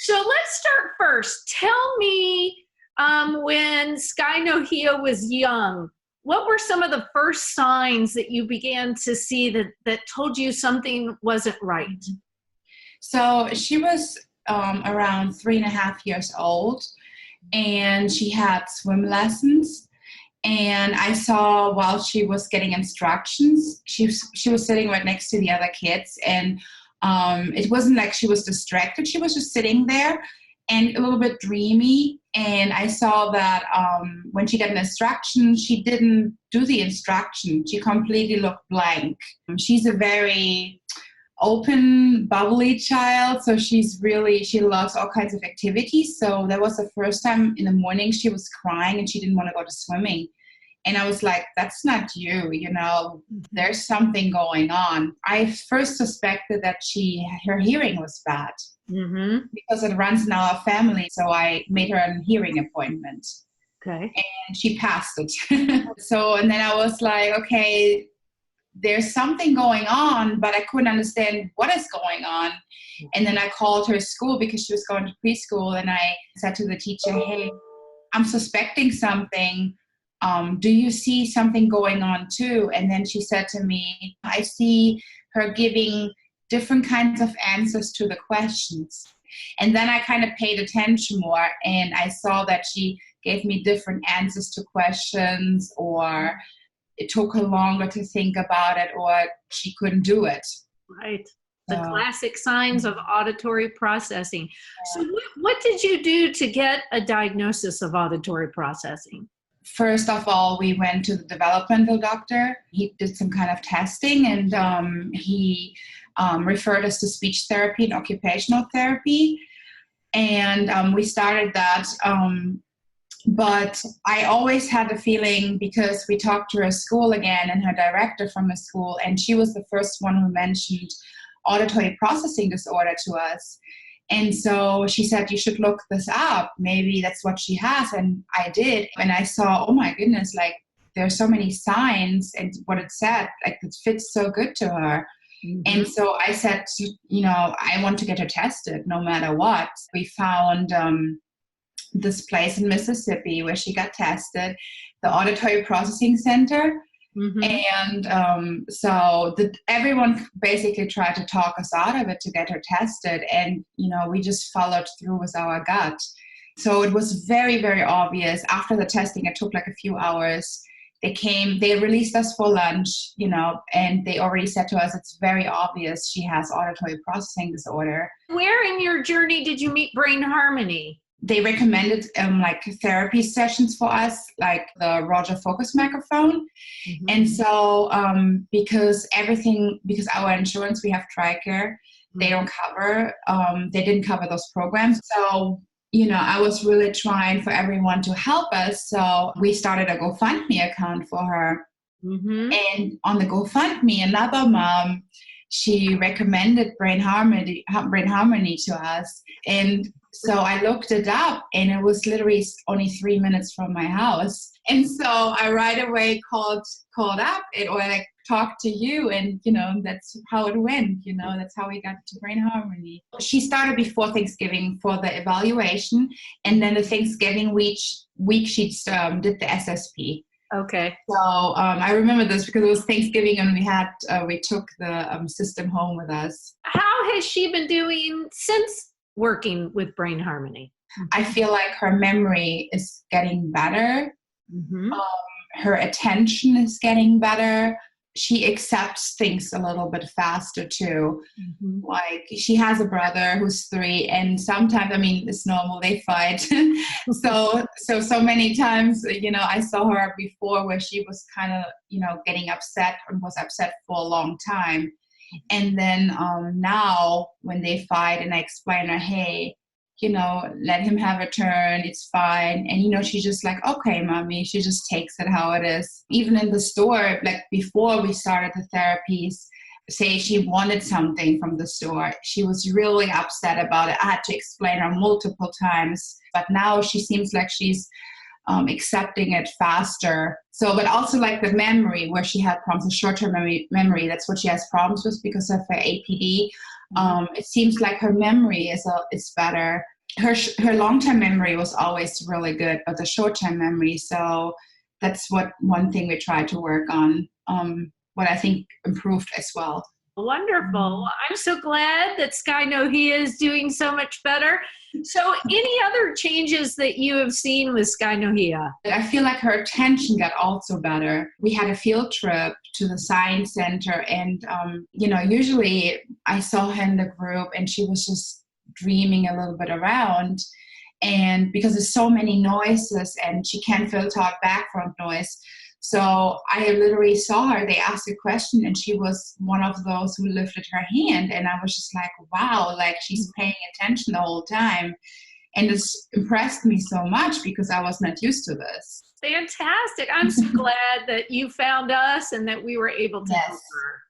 So let's start first. Tell me, when Skye-Nohea was young, what were some of the first signs that you began to see that told you something wasn't right? So she was around 3.5 years old, and she had swim lessons. And I saw while she was getting instructions, she was sitting right next to the other kids, and it wasn't like she was distracted. She was just sitting there and a little bit dreamy. And I saw that when she got an instruction, she didn't do the instruction. She completely looked blank. She's a very open, bubbly child. So she loves all kinds of activities. So that was the first time in the morning she was crying and she didn't want to go to swimming. And I was like, that's not you, there's something going on. I first suspected that her hearing was bad because it runs in our family. So I made her a hearing appointment. Okay. And she passed it. And then I was like, okay, there's something going on, but I couldn't understand what is going on. And then I called her school because she was going to preschool. And I said to the teacher, hey, I'm suspecting something. Do you see something going on too? And then she said to me, I see her giving different kinds of answers to the questions. And then I kind of paid attention more, and I saw that she gave me different answers to questions, or it took her longer to think about it, or she couldn't do it. Right. The classic signs of auditory processing. So what did you do to get a diagnosis of auditory processing? First of all, we went to the developmental doctor. He did some kind of testing, and he referred us to speech therapy and occupational therapy. And we started that. But I always had the feeling, because we talked to her school again and her director from the school, and she was the first one who mentioned auditory processing disorder to us. And so she said, you should look this up. Maybe that's what she has. And I did. And I saw, oh my goodness, like there's so many signs, and what it said, like it fits so good to her. Mm-hmm. And so I said, I want to get her tested no matter what. We found this place in Mississippi where she got tested, the Auditory Processing Center. Mm-hmm. And everyone basically tried to talk us out of it to get her tested. And, we just followed through with our gut. So it was very, very obvious. After the testing, it took like a few hours. They released us for lunch, and they already said to us, it's very obvious she has auditory processing disorder. Where in your journey did you meet Brain Harmony? They recommended therapy sessions for us, like the Roger Focus microphone. Mm-hmm. And so because our insurance, we have TRICARE, they don't cover, they didn't cover those programs. So, I was really trying for everyone to help us. So we started a GoFundMe account for her. Mm-hmm. And on the GoFundMe, another mom, she recommended Brain Harmony to us. And so I looked it up, and it was literally only 3 minutes from my house. And so I right away called up or talked to you, and, that's how it went. That's how we got to Brain Harmony. She started before Thanksgiving for the evaluation, and then the Thanksgiving week she did the SSP. Okay. So I remember this because it was Thanksgiving, and we took the system home with us. How has she been doing since working with Brain Harmony? I feel like her memory is getting better. Mm-hmm. Her attention is getting better. She accepts things a little bit faster too. Mm-hmm. Like she has a brother who's 3, and sometimes, it's normal, they fight. so many times, I saw her before where she was kind of, getting upset and was upset for a long time. And then now when they fight and I explain her, hey, let him have a turn, it's fine. And, she's just like, okay, mommy, she just takes it how it is. Even in the store, like before we started the therapies, say she wanted something from the store, she was really upset about it. I had to explain her multiple times, but now she seems like she's accepting it faster. So, but also like the memory, where she had problems with short-term memory, that's what she has problems with because of her APD. It seems like her memory is better. Her long-term memory was always really good, but the short-term memory, so that's one thing we tried to work on, what I think improved as well. Wonderful. I'm so glad that Skye-Nohea is doing so much better. So any other changes that you have seen with Skye-Nohea? I feel like her attention got also better. We had a field trip to the science center, and usually I saw her in the group and she was just dreaming a little bit around, and because there's so many noises and she can't filter out background noise. So I literally saw her, they asked a question and she was one of those who lifted her hand, and I was just like, wow, like she's paying attention the whole time. And this impressed me so much because I was not used to this. Fantastic. I'm so glad that you found us and that we were able to help her.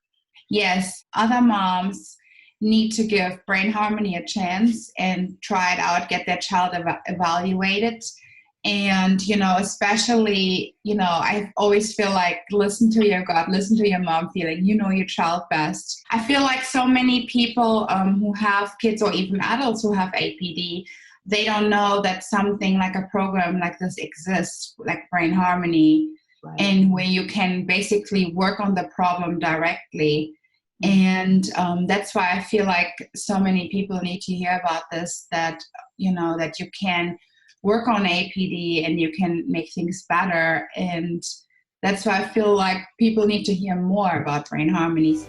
Yes. Other moms need to give brain harmony a chance and try it out, get their child evaluated. And, especially, I always feel like listen to your gut, listen to your mom feeling, your child best. I feel like so many people who have kids or even adults who have APD, they don't know that something like a program like this exists, like Brain Harmony, right, and where you can basically work on the problem directly. And that's why I feel like so many people need to hear about this, that, that you can work on APD and you can make things better. And that's why I feel like people need to hear more about Brain Harmony.